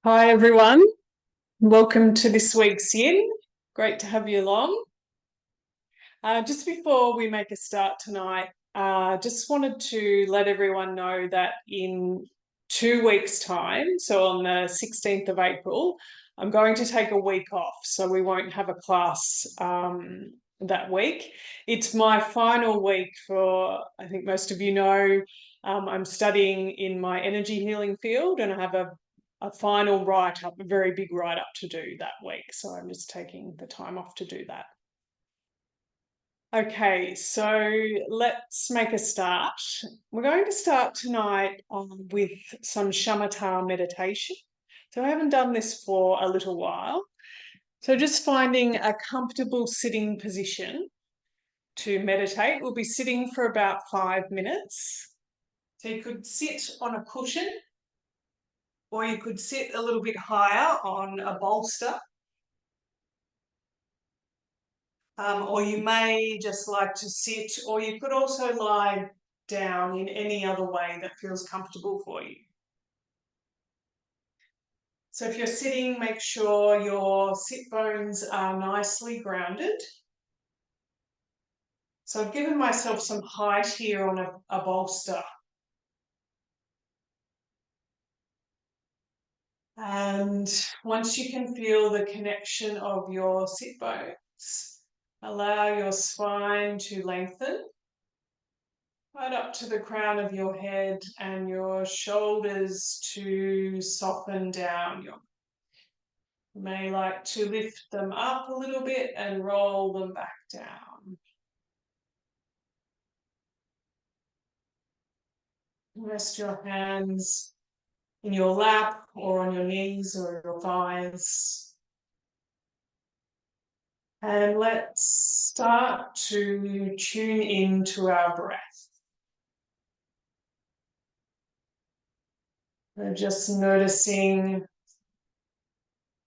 Hi everyone, welcome to this week's Yin. Great to have you along. Just before we make a start tonight, just wanted to let everyone know that in 2 weeks' time, so on the 16th of April, I'm going to take a week off, so we won't have a class that week. It's my final week for, I think most of you know, I'm studying in my energy healing field and I have a final write-up, a very big write-up to do that week. So I'm just taking the time off to do that. Okay, so let's make a start. We're going to start tonight with some shamatha meditation. So I haven't done this for a little while. So just finding a comfortable sitting position to meditate. We'll be sitting for about 5 minutes. So you could sit on a cushion, or you could sit a little bit higher on a bolster. Or you may just like to sit, or you could also lie down in any other way that feels comfortable for you. So if you're sitting, make sure your sit bones are nicely grounded. So I've given myself some height here on a bolster. And once you can feel the connection of your sit bones, allow your spine to lengthen right up to the crown of your head and your shoulders to soften down. You may like to lift them up a little bit and roll them back down. Rest your hands in your lap or on your knees or your thighs. And let's start to tune into our breath. We're just noticing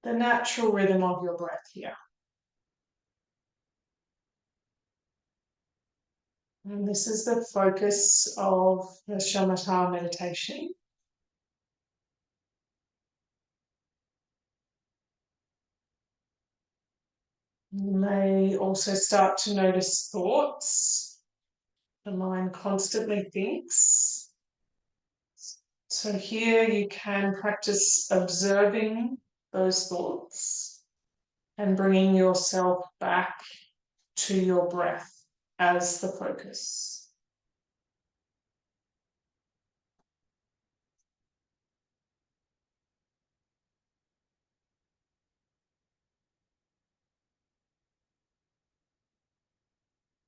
the natural rhythm of your breath here. And this is the focus of the shamatha meditation. You may also start to notice thoughts. The mind constantly thinks. So here you can practice observing those thoughts and bringing yourself back to your breath as the focus.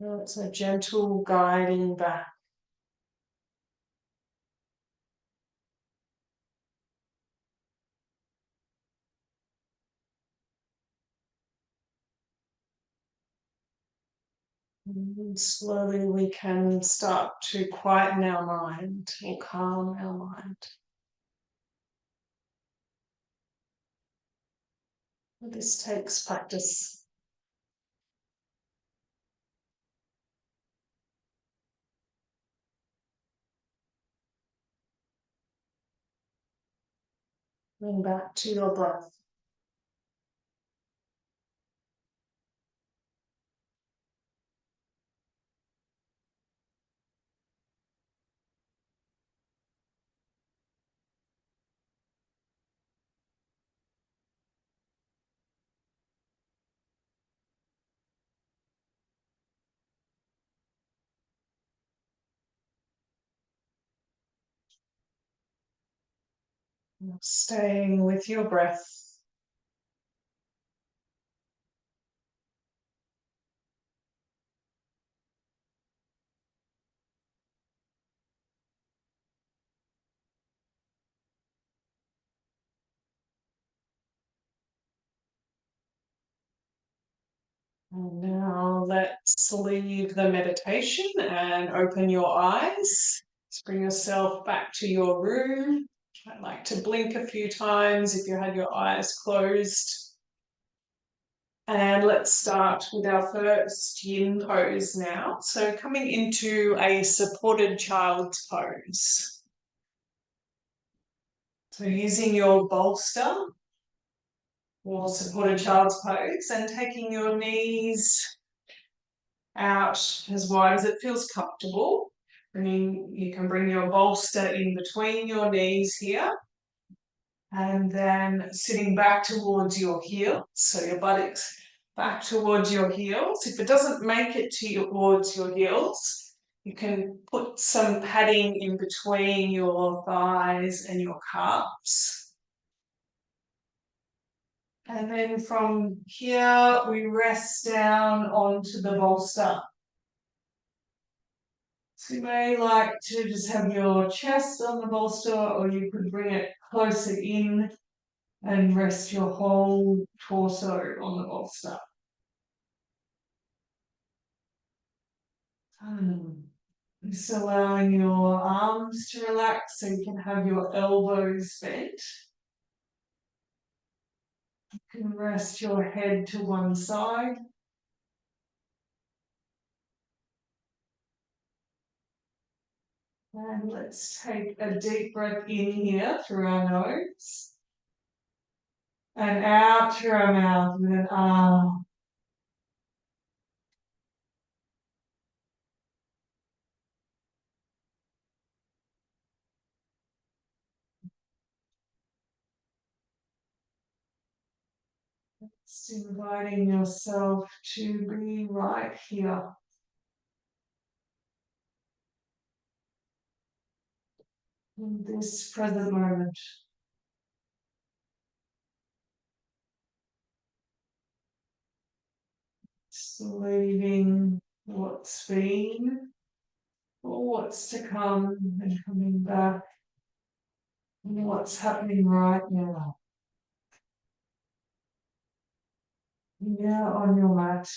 So it's a gentle guiding back. And slowly we can start to quieten our mind or calm our mind. This takes practice. Bring back to your breath. Staying with your breath. And now let's leave the meditation and open your eyes. Let's bring yourself back to your room. I'd like to blink a few times if you had your eyes closed. And let's start with our first yin pose now. So coming into a supported child's pose. So using your bolster or supported child's pose and taking your knees out as wide as it feels comfortable. You can bring your bolster in between your knees here and then sitting back towards your heels. So your buttocks back towards your heels. If it doesn't make it towards your heels, you can put some padding in between your thighs and your calves. And then from here, we rest down onto the bolster. So you may like to just have your chest on the bolster, or you could bring it closer in and rest your whole torso on the bolster. Just allowing your arms to relax so you can have your elbows bent. You can rest your head to one side. And let's take a deep breath in here through our nose and out through our mouth with an ah. Just inviting yourself to be right here. In this present moment. Just leaving what's been or what's to come and coming back and what's happening right now. Here on your mat,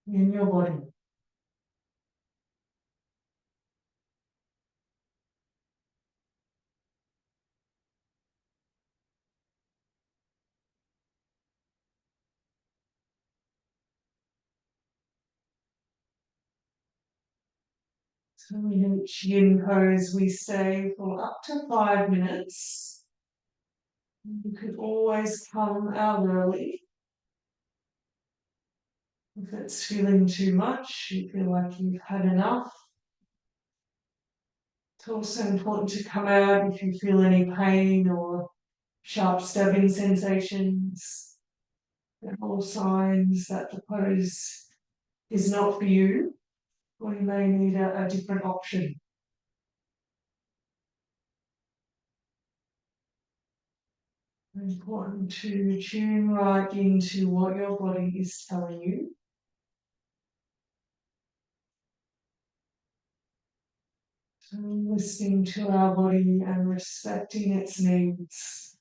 in your body. So in each yin pose we stay for up to 5 minutes. You could always come out early. If it's feeling too much, you feel like you've had enough. It's also important to come out if you feel any pain or sharp stabbing sensations. They're all signs that the pose is not for you, or you may need a different option. It's important to tune right into what your body is telling you. So listening to our body and respecting its needs.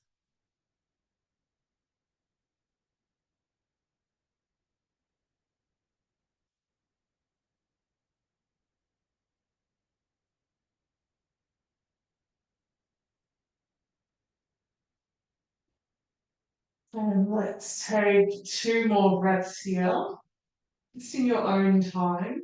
And let's take 2 more breaths here, just in your own time.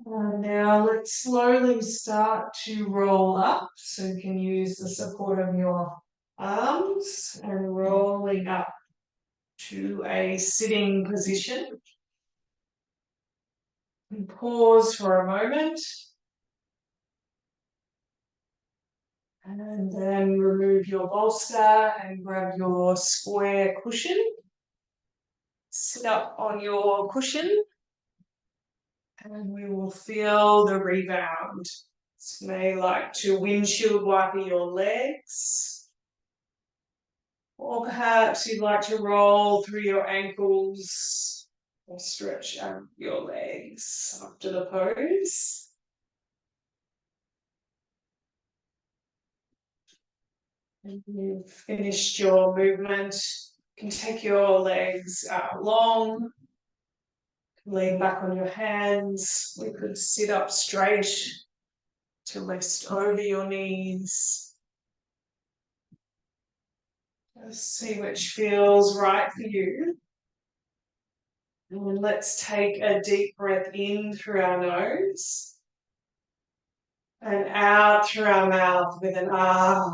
Now let's slowly start to roll up, so you can use the support of your arms and rolling up to a sitting position. And pause for a moment. And then remove your bolster and grab your square cushion. Sit up on your cushion and we will feel the rebound. So you may like to windshield wiper your legs, or perhaps you'd like to roll through your ankles or stretch out your legs after the pose. And you've finished your movement. You can take your legs long, lean back on your hands. We could sit up straight to rest over your knees. Just see which feels right for you. And let's take a deep breath in through our nose and out through our mouth with an ah.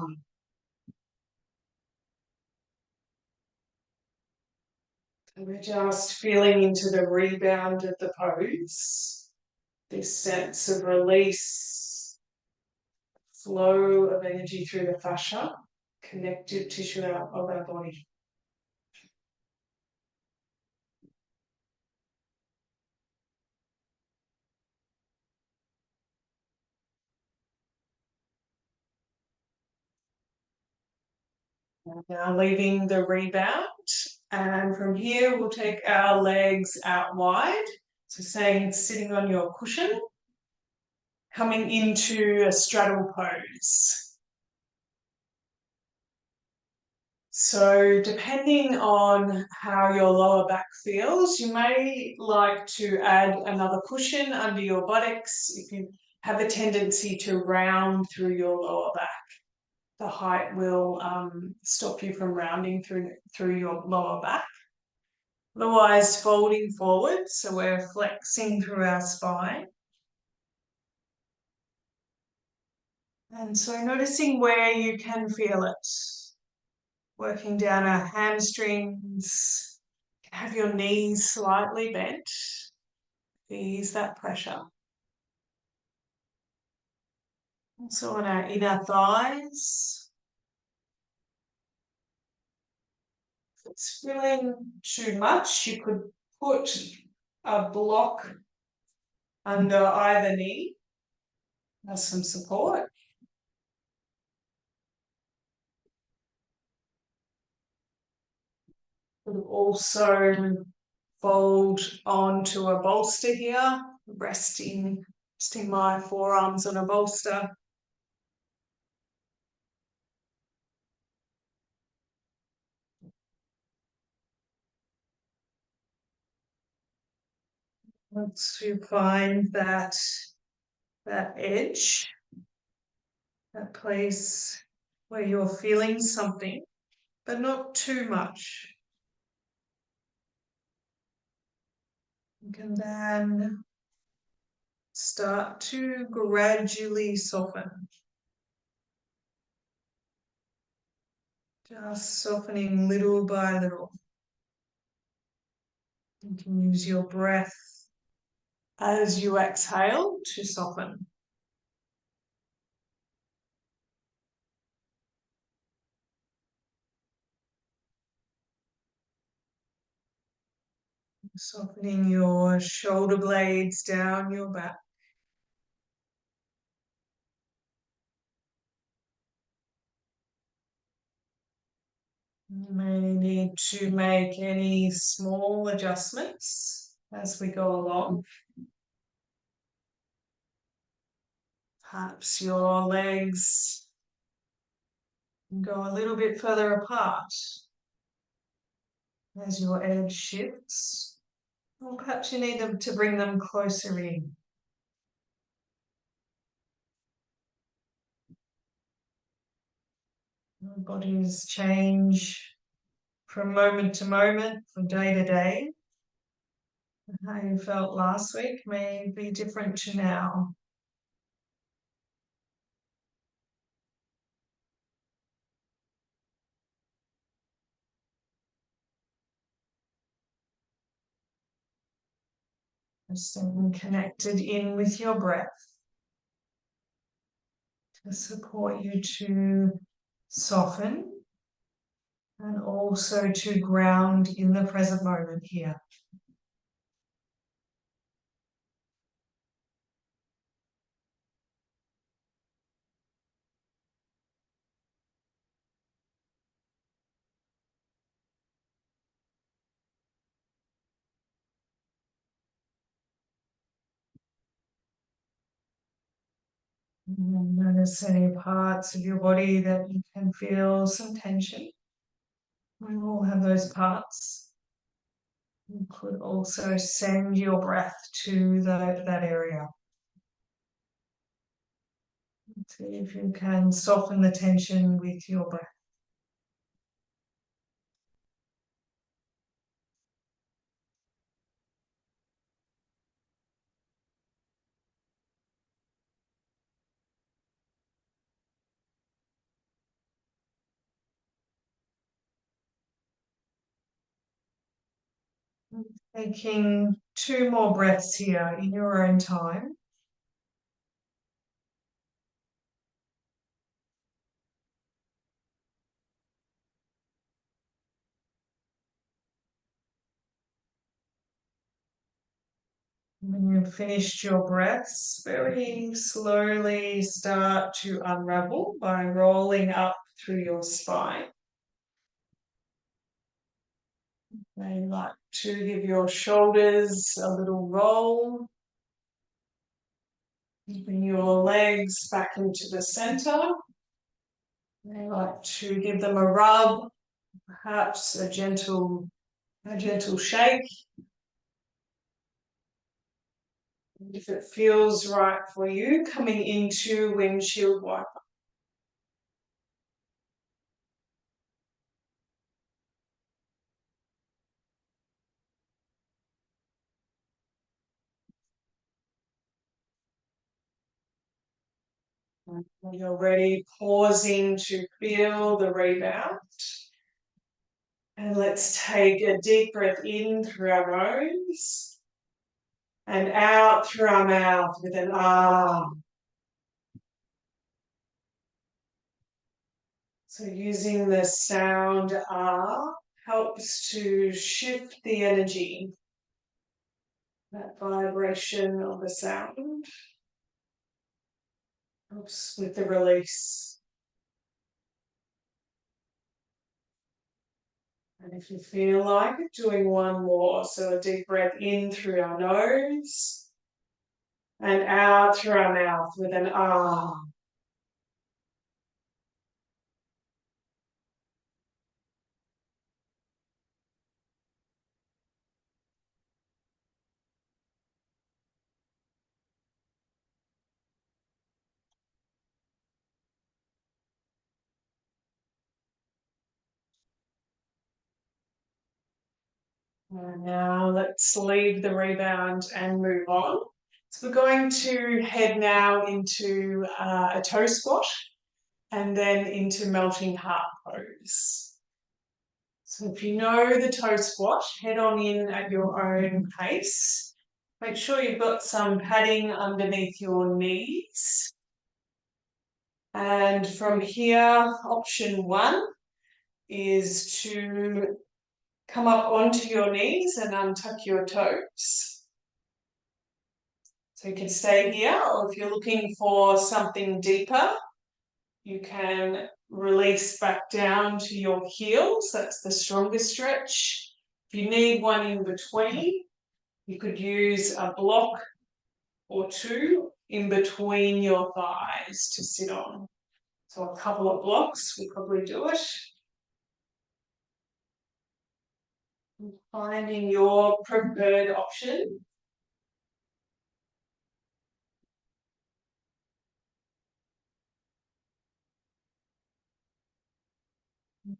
And we're just feeling into the rebound of the pose, this sense of release, flow of energy through the fascia, connective tissue of our body. Now leaving the rebound, and from here we'll take our legs out wide. So sitting on your cushion, coming into a straddle pose. So depending on how your lower back feels, you may like to add another cushion under your buttocks if you have a tendency to round through your lower back. The height will stop you from rounding through your lower back. Otherwise, folding forward, so we're flexing through our spine. And so noticing where you can feel it. Working down our hamstrings. Have your knees slightly bent. Ease that pressure. Also on our inner thighs. If it's feeling too much, you could put a block under either knee as some support. Could also fold onto a bolster here, resting my forearms on a bolster. Once you find that edge, that place where you're feeling something, but not too much. You can then start to gradually soften. Just softening little by little. You can use your breath as you exhale to soften. Softening your shoulder blades down your back. You may need to make any small adjustments as we go along. Perhaps your legs go a little bit further apart as your edge shifts. Or perhaps you need them to bring them closer in. Our bodies change from moment to moment, from day to day. How you felt last week may be different to now. Staying connected in with your breath to support you to soften and also to ground in the present moment here. And notice any parts of your body that you can feel some tension. We all have those parts. You could also send your breath to that area. See if you can soften the tension with your breath. Taking 2 more breaths here in your own time. When you've finished your breaths, very slowly start to unravel by rolling up through your spine. May like to give your shoulders a little roll. Bring your legs back into the center. May like to give them a rub, perhaps a gentle shake. If it feels right for you, coming into windshield wiper. When you're ready, pausing to feel the rebound. And let's take a deep breath in through our nose and out through our mouth with an ah. So using the sound ah helps to shift the energy, that vibration of the sound helps with the release. And if you feel like it, doing one more. So a deep breath in through our nose and out through our mouth with an ah. And now let's leave the rebound and move on. So we're going to head now into a toe squat and then into melting heart pose. So if you know the toe squat, head on in at your own pace. Make sure you've got some padding underneath your knees. And from here, option 1 is to come up onto your knees and untuck your toes. So you can stay here, or if you're looking for something deeper, you can release back down to your heels. That's the strongest stretch. If you need one in between, you could use a block or 2 in between your thighs to sit on. So a couple of blocks will probably do it. Finding your preferred option.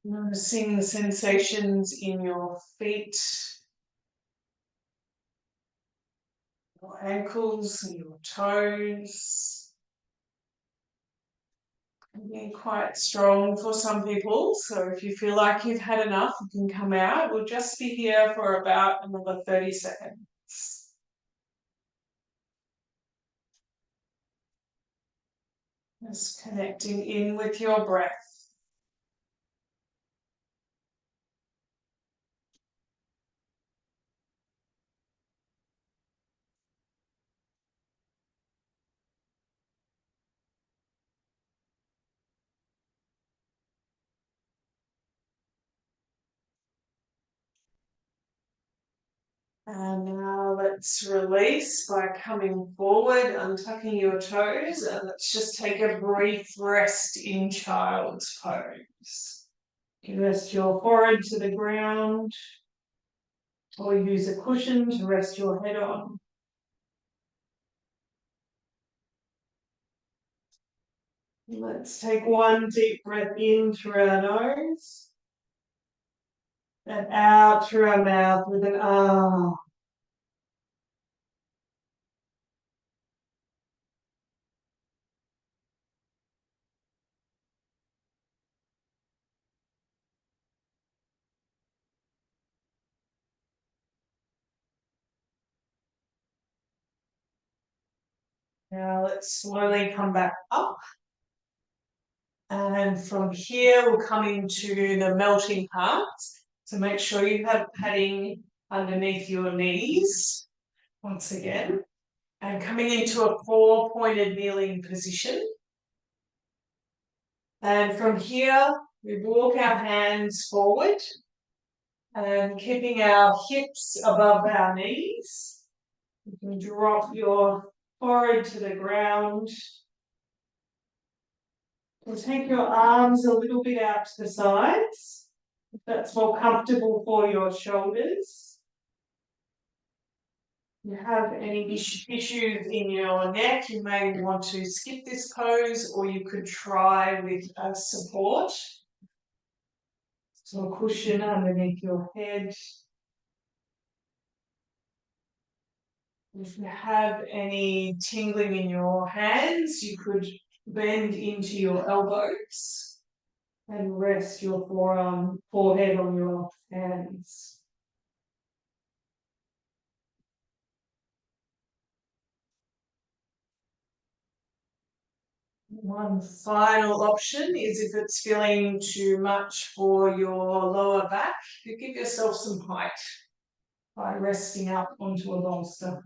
Noticing the sensations in your feet, your ankles, and your toes. Can be quite strong for some people, so if you feel like you've had enough, you can come out. We'll just be here for about another 30 seconds. Just connecting in with your breath. And now let's release by coming forward, untucking your toes, and let's just take a brief rest in child's pose. You can rest your forehead to the ground, or use a cushion to rest your head on. Let's take one deep breath in through our nose and out through our mouth with an ah. Now let's slowly come back up. And from here, we'll come into the melting parts. So make sure you have padding underneath your knees once again. And coming into a four-pointed kneeling position. And from here, we walk our hands forward and keeping our hips above our knees. You can drop your forehead to the ground. We'll take your arms a little bit out to the sides, if that's more comfortable for your shoulders. If you have any issues in your neck, you may want to skip this pose, or you could try with a support. So a cushion underneath your head. If you have any tingling in your hands, you could bend into your elbows and rest your forehead on your hands. One final option is if it's feeling too much for your lower back, you give yourself some height by resting up onto a bolster.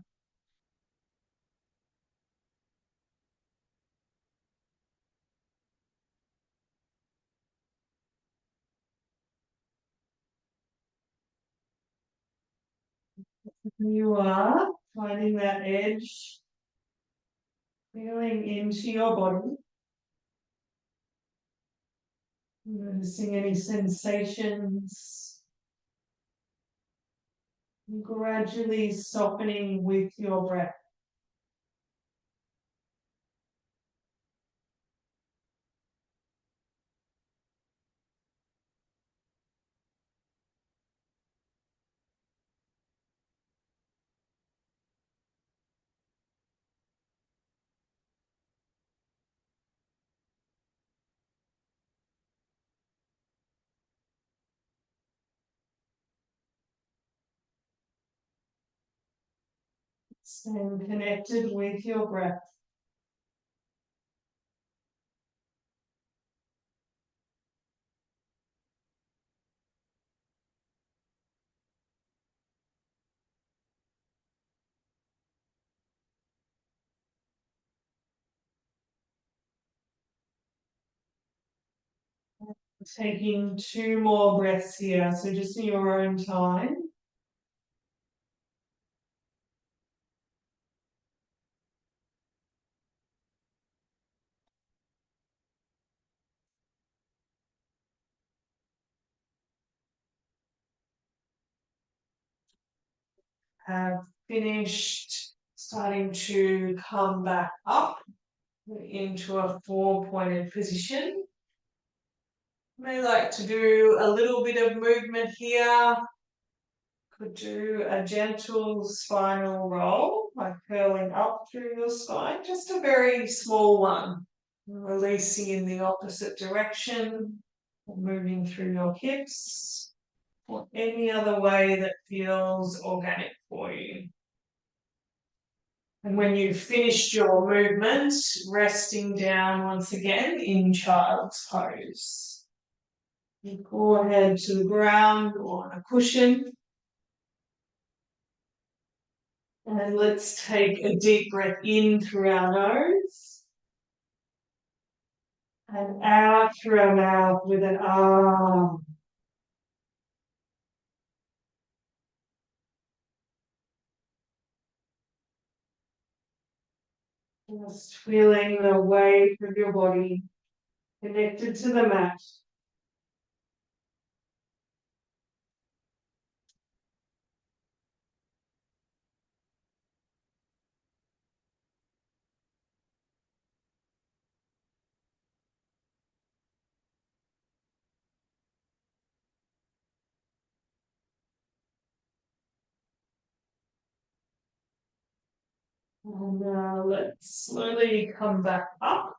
You are finding that edge, feeling into your body. Noticing any sensations, gradually softening with your breath. Staying connected with your breath. Taking two more breaths here, so just in your own time. Have finished, starting to come back up into a four-pointed position. May like to do a little bit of movement here. Could do a gentle spinal roll by curling up through your spine, just a very small one. Releasing in the opposite direction, or moving through your hips, or any other way that feels organic for you. And when you've finished your movement, resting down once again in child's pose. You forehead to the ground or on a cushion. And let's take a deep breath in through our nose and out through our mouth with an ah. Just feeling the weight of your body connected to the mat. And now let's slowly come back up.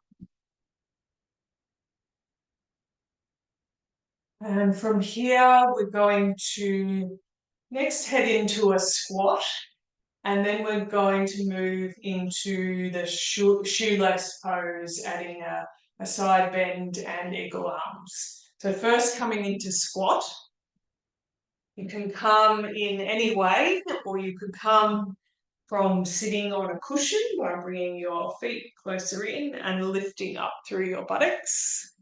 And from here, we're going to next head into a squat. And then we're going to move into the shoelace pose, adding a side bend and eagle arms. So first coming into squat, you can come in any way, or you could come from sitting on a cushion by bringing your feet closer in and lifting up through your buttocks.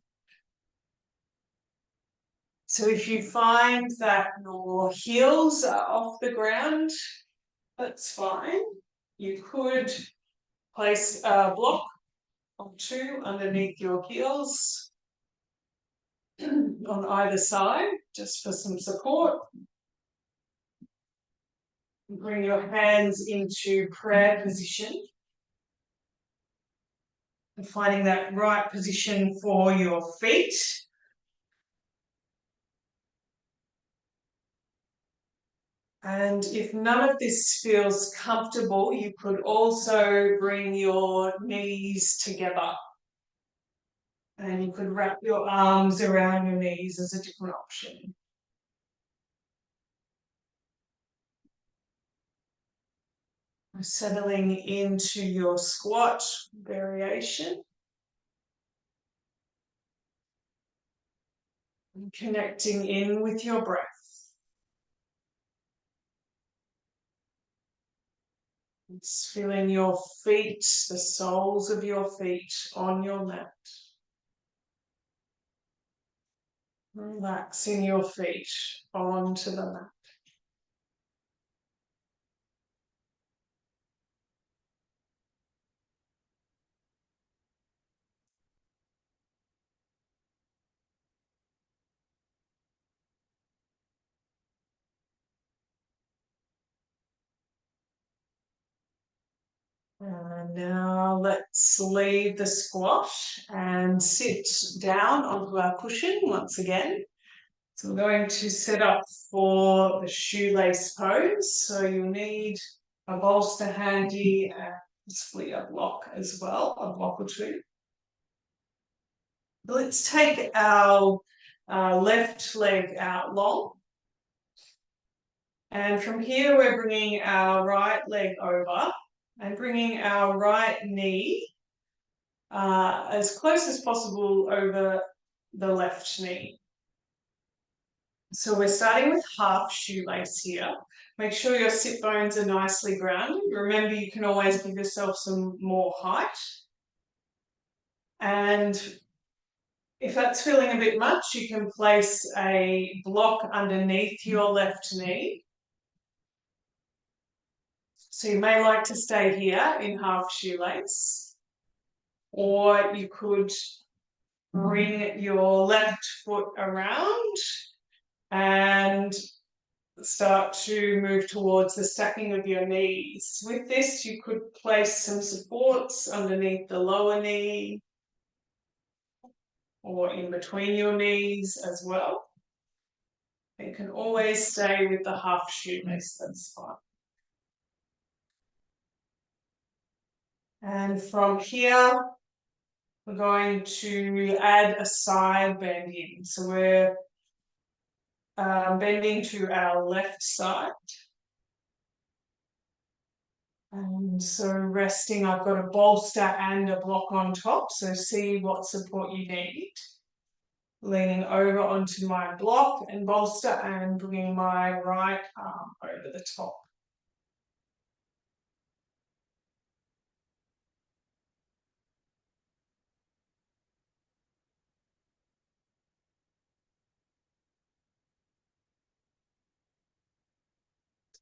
So if you find that your heels are off the ground, that's fine. You could place a block or two underneath your heels on either side, just for some support. Bring your hands into prayer position. And finding that right position for your feet. And if none of this feels comfortable, you could also bring your knees together. And you could wrap your arms around your knees as a different option. Settling into your squat variation. And connecting in with your breath. It's feeling your feet, the soles of your feet on your mat. Relaxing your feet onto the mat. And now let's leave the squat and sit down onto our cushion once again. So we're going to set up for the shoelace pose. So you'll need a bolster handy and possibly a block as well, a block or two. Let's take our left leg out long. And from here, we're bringing our right leg over and bringing our right knee as close as possible over the left knee. So we're starting with half shoelace here. Make sure your sit bones are nicely grounded. Remember, you can always give yourself some more height. And if that's feeling a bit much, you can place a block underneath your left knee. So you may like to stay here in half shoelace, or you could bring your left foot around and start to move towards the stacking of your knees. With this, you could place some supports underneath the lower knee or in between your knees as well. You can always stay with the half shoelace, that's fine. And from here, we're going to add a side bend in. So we're bending to our left side. And so resting, I've got a bolster and a block on top. So see what support you need. Leaning over onto my block and bolster and bringing my right arm over the top.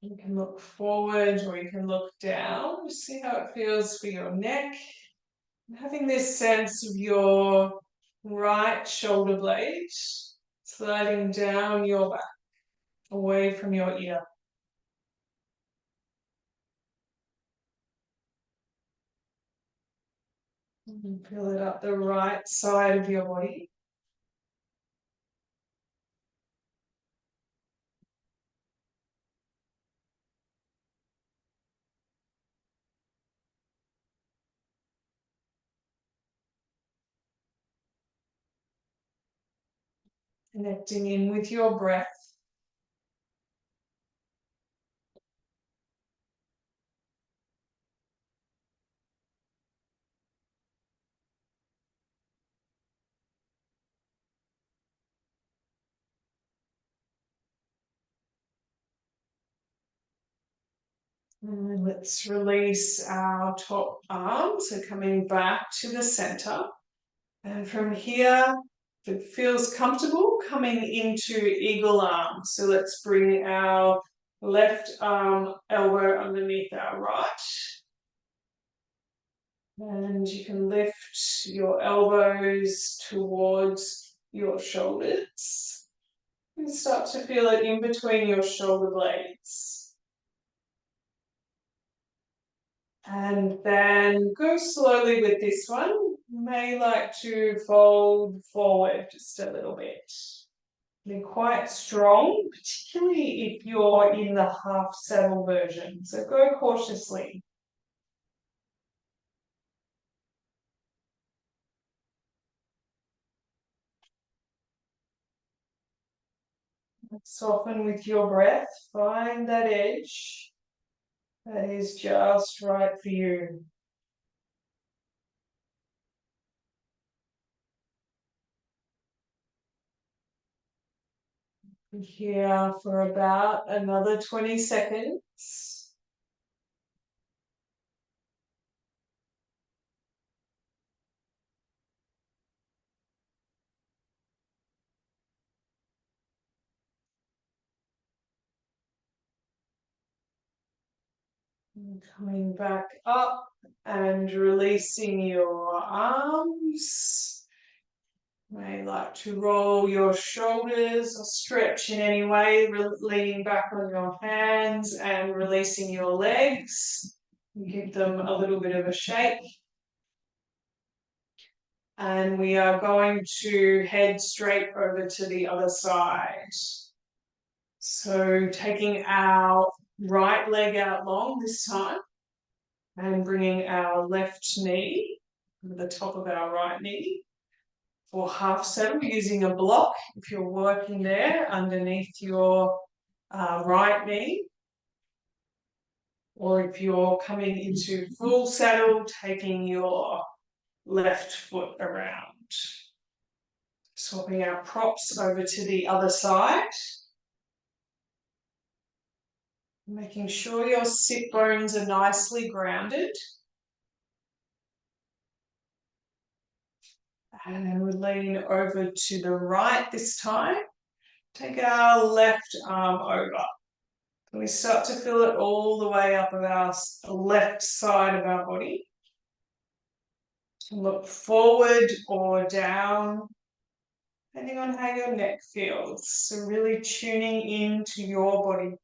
You can look forward or you can look down. See how it feels for your neck. And having this sense of your right shoulder blade sliding down your back, away from your ear. And feel it up the right side of your body. Connecting in with your breath. And let's release our top arm. So coming back to the center. And from here, if it feels comfortable, coming into eagle arm. So let's bring our left arm elbow underneath our right. And you can lift your elbows towards your shoulders. And start to feel it in between your shoulder blades. And then go slowly with this one. You may like to fold forward just a little bit. Be quite strong, particularly if you're in the half saddle version. So go cautiously. Soften with your breath. Find that edge that is just right for you. Here for about another 20 seconds. And coming back up and releasing your arms. You may like to roll your shoulders or stretch in any way, leaning back on your hands and releasing your legs. Give them a little bit of a shake. And we are going to head straight over to the other side. So taking our right leg out long this time and bringing our left knee to the top of our right knee for half saddle using a block if you're working there underneath your right knee, or if you're coming into full saddle, taking your left foot around. Swapping our props over to the other side. Making sure your sit bones are nicely grounded. And we lean over to the right this time. Take our left arm over. And we start to feel it all the way up of our left side of our body. Look forward or down, depending on how your neck feels. So really tuning into your body.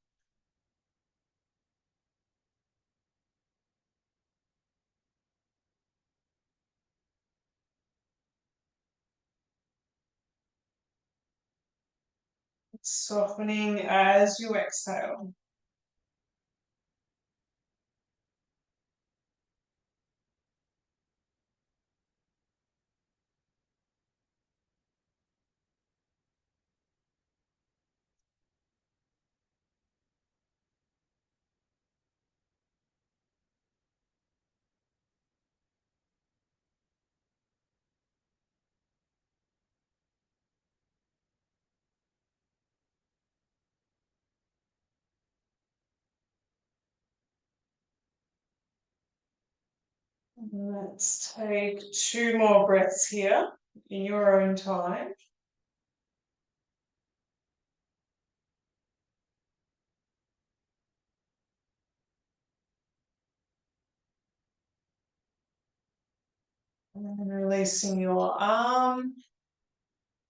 Softening as you exhale. Let's take 2 more breaths here in your own time. And releasing your arm,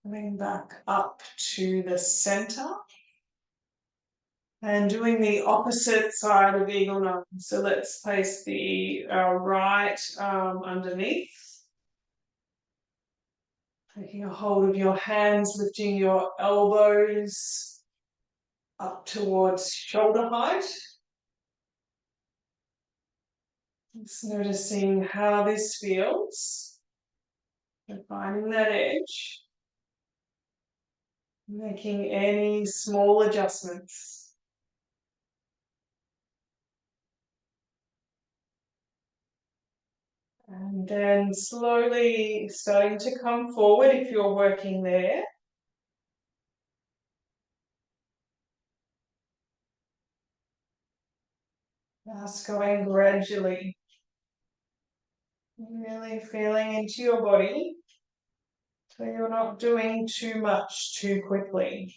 coming back up to the center. And doing the opposite side of eagle nose. So let's place the right arm underneath. Taking a hold of your hands, lifting your elbows up towards shoulder height. Just noticing how this feels. And finding that edge. Making any small adjustments. And then slowly starting to come forward if you're working there. Just going gradually. Really feeling into your body so you're not doing too much too quickly.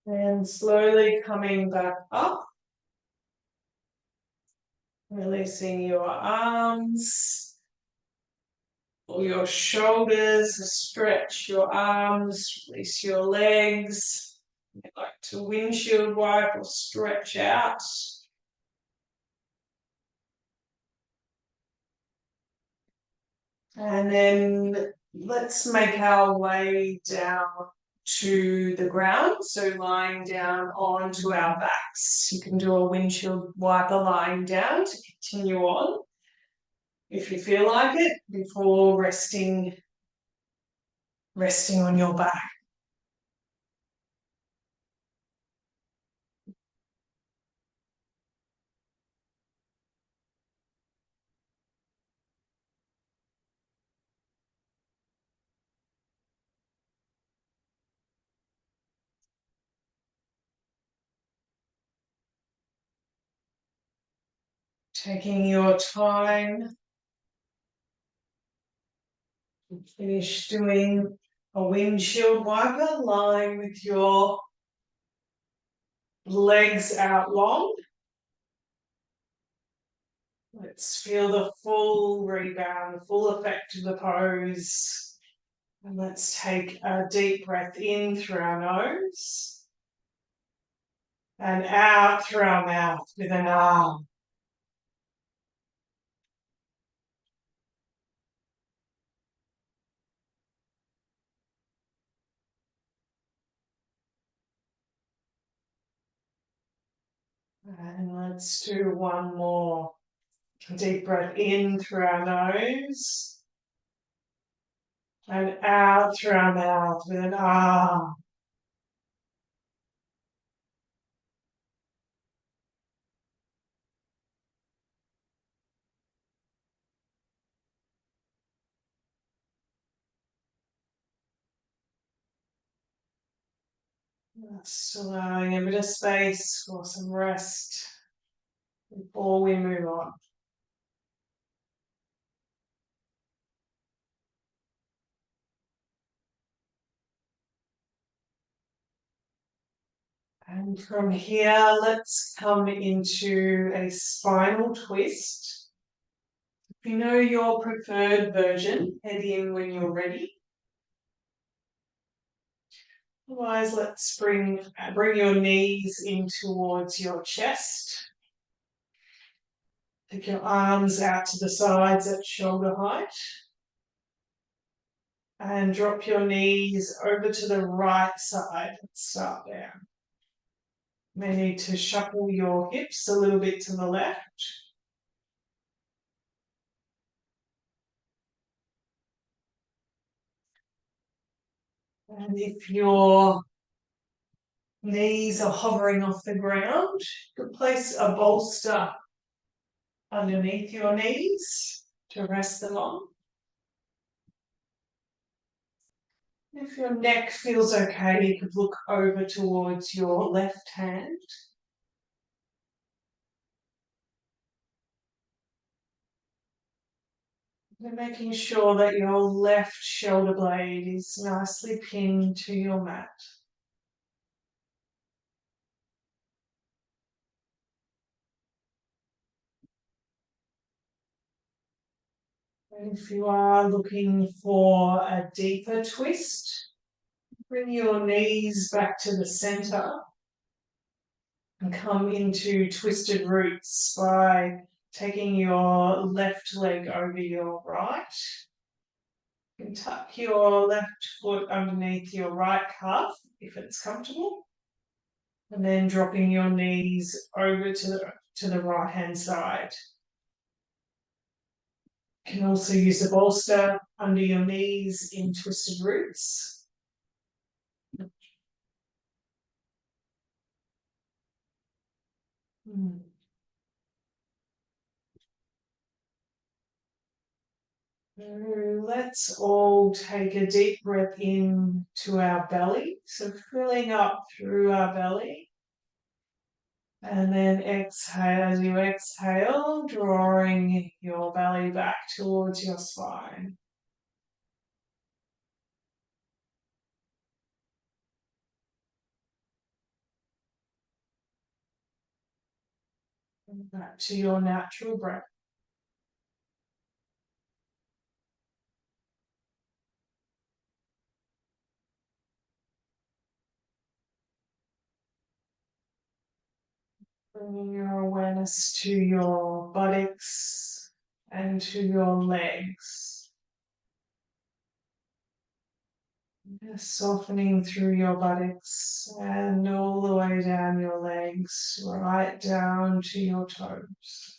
And slowly coming back up. Releasing your arms or your shoulders, stretch your arms, release your legs. You'd like to windshield wipe or stretch out. And then let's make our way down to the ground. So lying down onto our backs. You can do a windshield wiper lying down to continue on if you feel like it before resting on your back. Taking your time. Finish doing a windshield wiper, lying with your legs out long. Let's feel the full rebound, the full effect of the pose. And let's take a deep breath in through our nose and out through our mouth with an ah. And let's do one more. Deep breath in through our nose and out through our mouth with an ah. Just allowing a bit of space for some rest before we move on. And from here, let's come into a spinal twist. If you know your preferred version, head in when you're ready. Otherwise, let's bring your knees in towards your chest. Take your arms out to the sides at shoulder height. And drop your knees over to the right side. Let's start there. You may need to shuffle your hips a little bit to the left. And if your knees are hovering off the ground, you could place a bolster underneath your knees to rest them on. If your neck feels okay, you could look over towards your left hand. And making sure that your left shoulder blade is nicely pinned to your mat. And if you are looking for a deeper twist, bring your knees back to the center and come into twisted roots by taking your left leg over your right. You can tuck your left foot underneath your right calf if it's comfortable, and then dropping your knees over to the right hand side. You can also use a bolster under your knees in twisted roots. So let's all take a deep breath in to our belly. So filling up through our belly. And then exhale, as you exhale, drawing your belly back towards your spine. And back to your natural breath. Bringing your awareness to your buttocks and to your legs. Just softening through your buttocks and all the way down your legs, right down to your toes.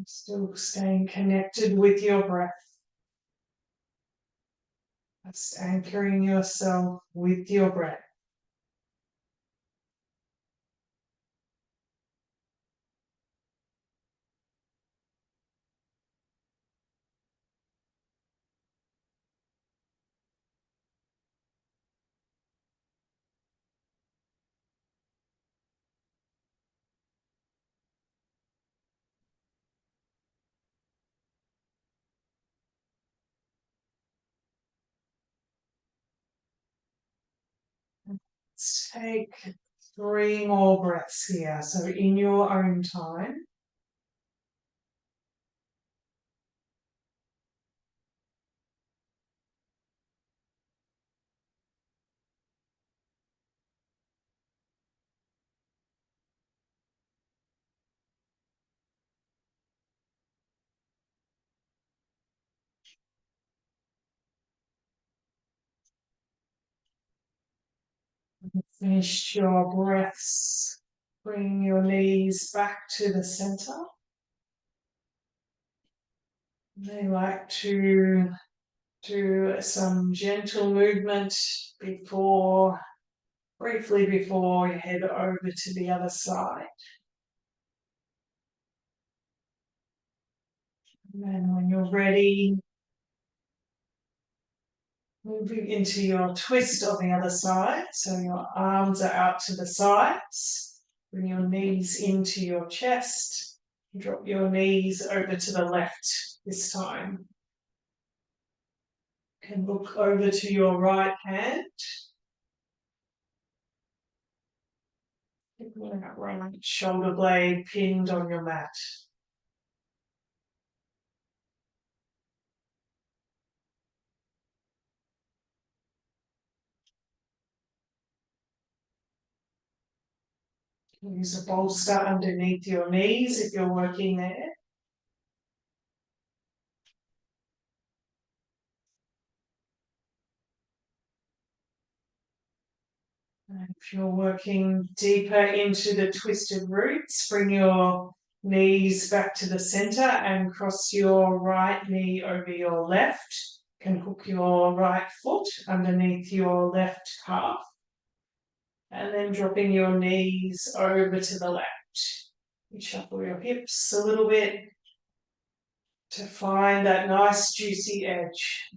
Still staying connected with your breath. Just anchoring yourself with your breath. Let's take 3 more breaths here. So in your own time. Finish your breaths. Bring your knees back to the center. They like to do some gentle movement briefly before you head over to the other side. And then when you're ready, moving into your twist on the other side. So your arms are out to the sides. Bring your knees into your chest. Drop your knees over to the left this time. You can look over to your right hand. That right shoulder blade pinned on your mat. Use a bolster underneath your knees if you're working there. And if you're working deeper into the twisted roots, bring your knees back to the center and cross your right knee over your left. You can hook your right foot underneath your left calf. And then dropping your knees over to the left. You shuffle your hips a little bit to find that nice juicy edge.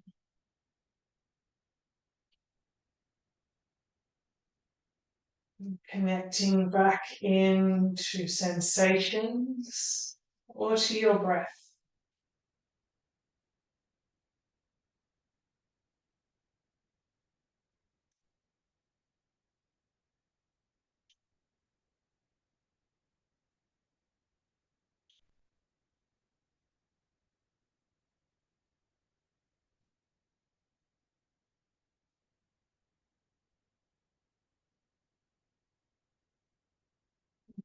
Connecting back into sensations or to your breath.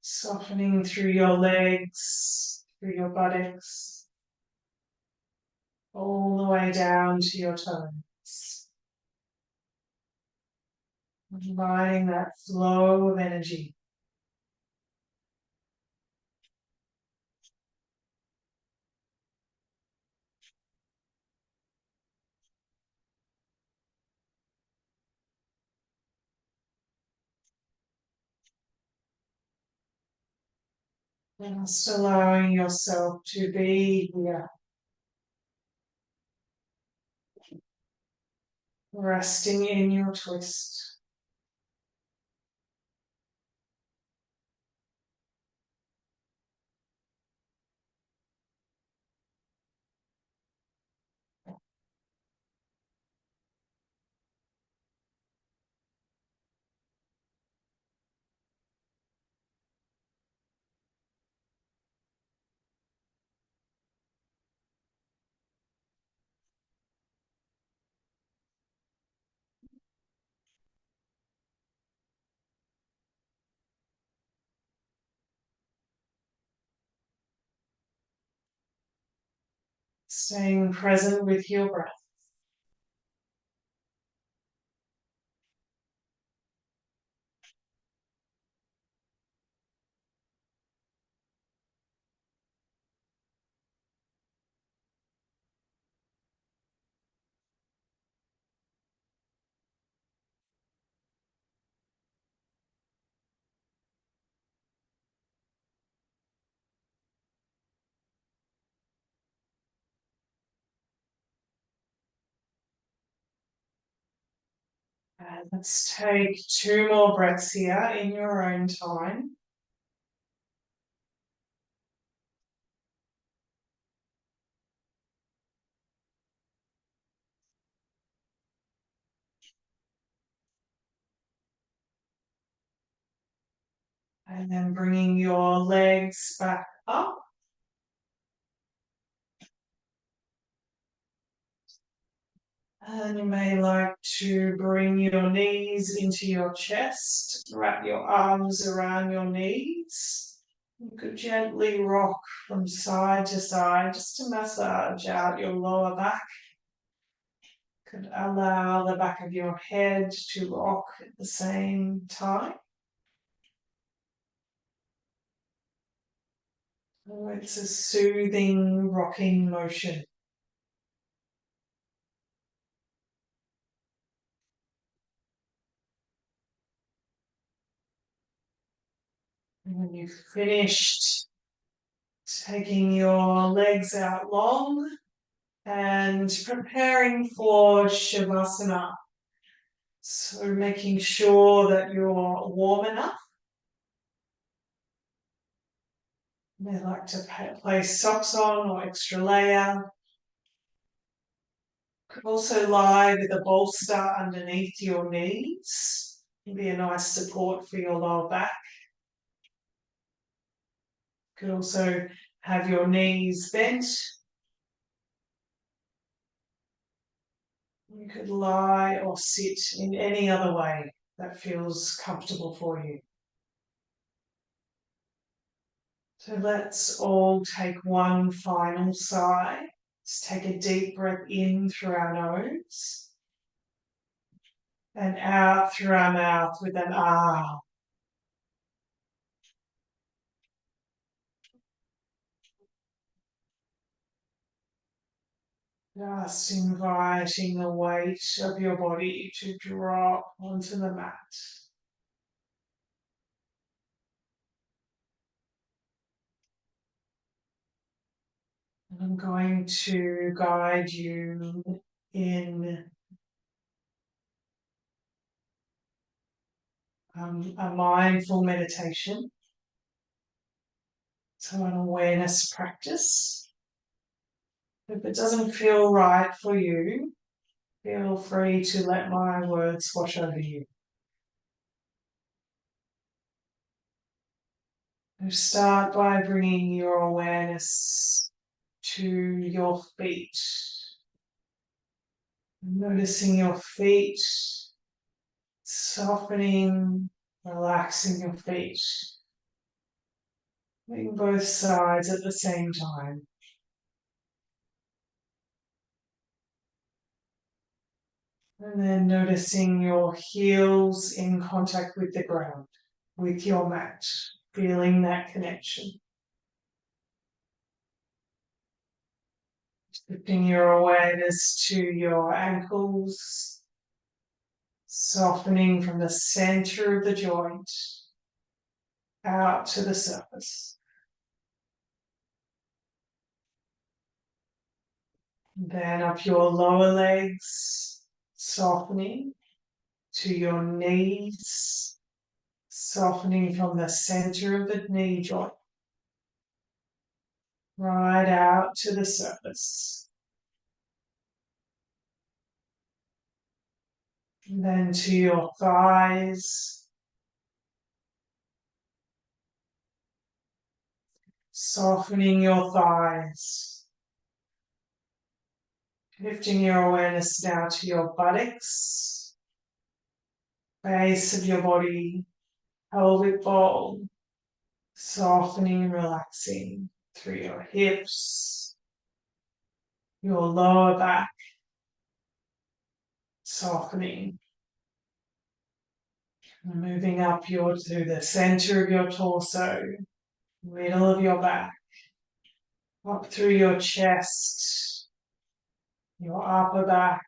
Softening through your legs, through your buttocks, all the way down to your toes. Inviting that flow of energy. Just allowing yourself to be here, resting in your twist. Staying present with your breath. And let's take 2 more breaths here in your own time. And then bringing your legs back up. And you may like to bring your knees into your chest, wrap your arms around your knees. You could gently rock from side to side just to massage out your lower back. Could allow the back of your head to rock at the same time. Oh, it's a soothing, rocking motion. And when you've finished taking your legs out long and preparing for Shavasana. So making sure that you're warm enough. You may like to place socks on or extra layer. Could also lie with a bolster underneath your knees. It'd be a nice support for your lower back. Could also have your knees bent. You could lie or sit in any other way that feels comfortable for you. So let's all take one final sigh. Let's take a deep breath in through our nose and out through our mouth with an ah. Just inviting the weight of your body to drop onto the mat. And I'm going to guide you in a mindful meditation, so an awareness practice. If it doesn't feel right for you, feel free to let my words wash over you. So start by bringing your awareness to your feet. Noticing your feet, softening, relaxing your feet. Doing both sides at the same time. And then noticing your heels in contact with the ground, with your mat, feeling that connection. Shifting your awareness to your ankles, softening from the center of the joint out to the surface. Then up your lower legs, softening to your knees, softening from the center of the knee joint right out to the surface. And then to your thighs, softening your thighs. Lifting your awareness now to your buttocks, base of your body, pelvic bowl, softening and relaxing through your hips, your lower back, softening. And moving up to the center of your torso, middle of your back, up through your chest, your upper back,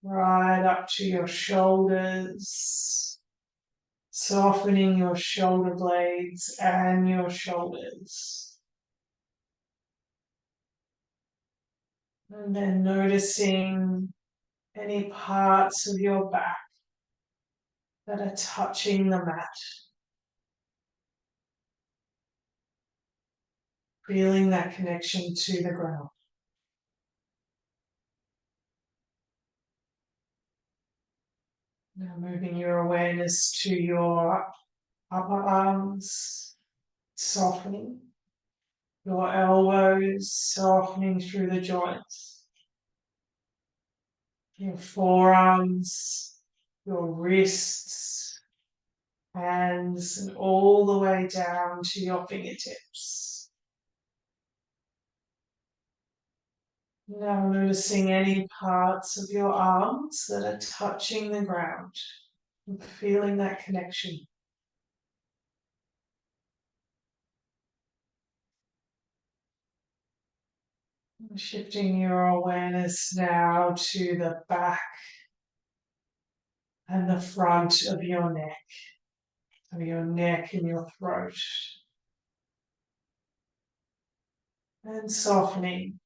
right up to your shoulders, softening your shoulder blades and your shoulders. And then noticing any parts of your back that are touching the mat. Feeling that connection to the ground. Now moving your awareness to your upper arms, softening. Your elbows softening through the joints. Your forearms, your wrists, hands, and all the way down to your fingertips. Now noticing any parts of your arms that are touching the ground and feeling that connection. Shifting your awareness now to the back and the front of your neck, and your throat. And softening.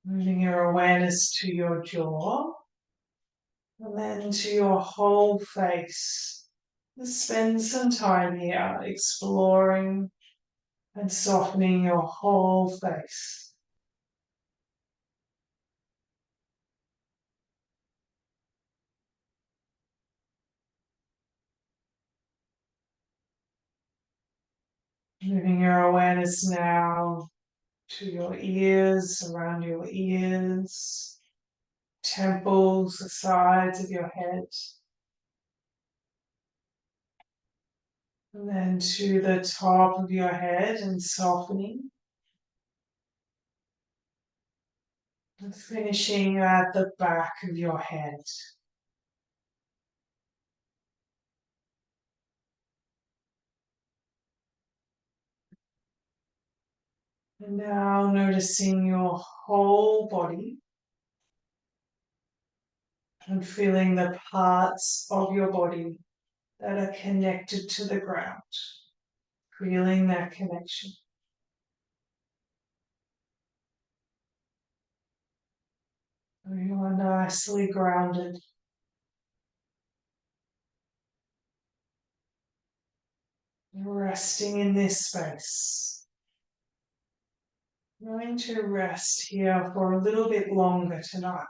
Moving your awareness to your jaw, and then to your whole face. Just spend some time here exploring and softening your whole face. Moving your awareness now to your ears, around your ears, temples, the sides of your head. And then to the top of your head and softening. And finishing at the back of your head. And now noticing your whole body and feeling the parts of your body that are connected to the ground. Feeling that connection. So you are nicely grounded Resting in this space. I'm going to rest here for a little bit longer tonight.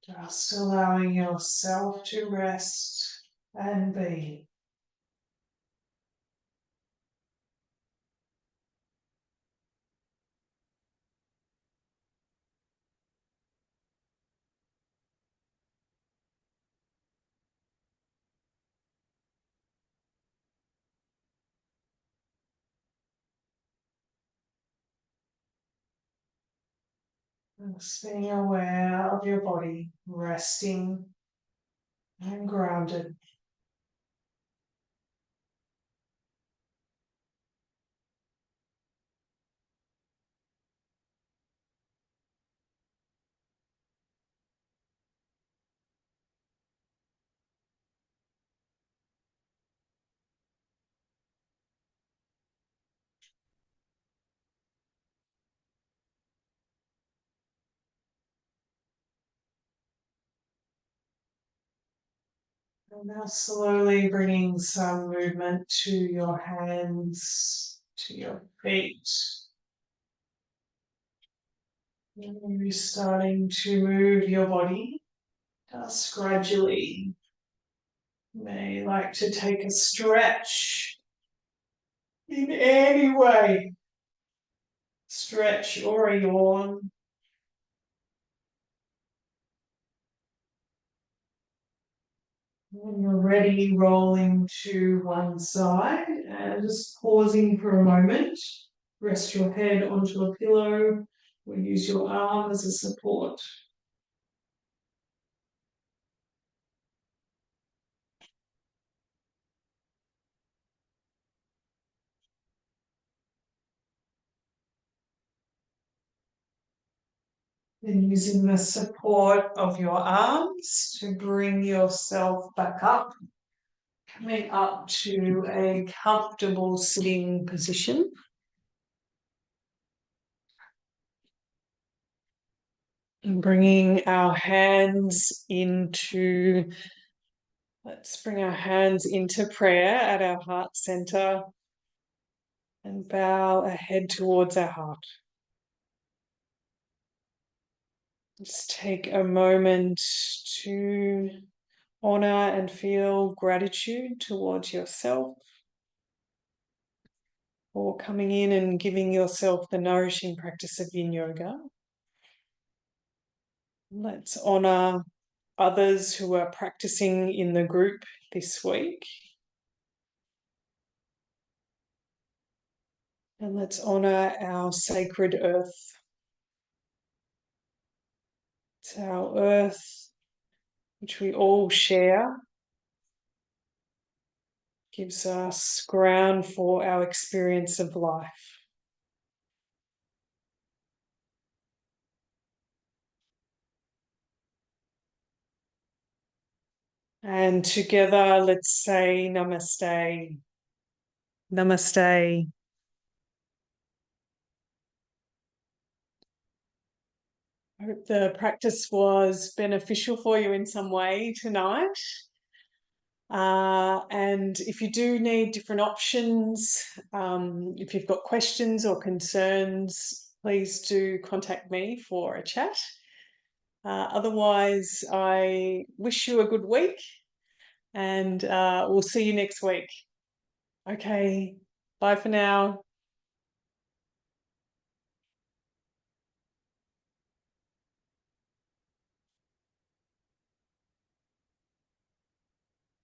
Just allowing yourself to rest and be. Just being aware of your body, resting and grounded. And now slowly bringing some movement to your hands, to your feet. And you're starting to move your body just gradually. You may like to take a stretch in any way. Stretch or a yawn. When you're ready, rolling to one side and just pausing for a moment. Rest your head onto a pillow or use your arm as a support. Then using the support of your arms to bring yourself back up, coming up to a comfortable sitting position. And bringing our hands into, let's bring our hands into prayer at our heart center and bow our head towards our heart. Just take a moment to honor and feel gratitude towards yourself for coming in and giving yourself the nourishing practice of Yin Yoga. Let's honor others who are practicing in the group this week. And let's honor our sacred earth. It's our earth, which we all share, gives us ground for our experience of life. And together, let's say namaste. Namaste. I hope the practice was beneficial for you in some way tonight. And if you do need different options, if you've got questions or concerns, please do contact me for a chat. Otherwise, I wish you a good week and we'll see you next week. Okay, bye for now.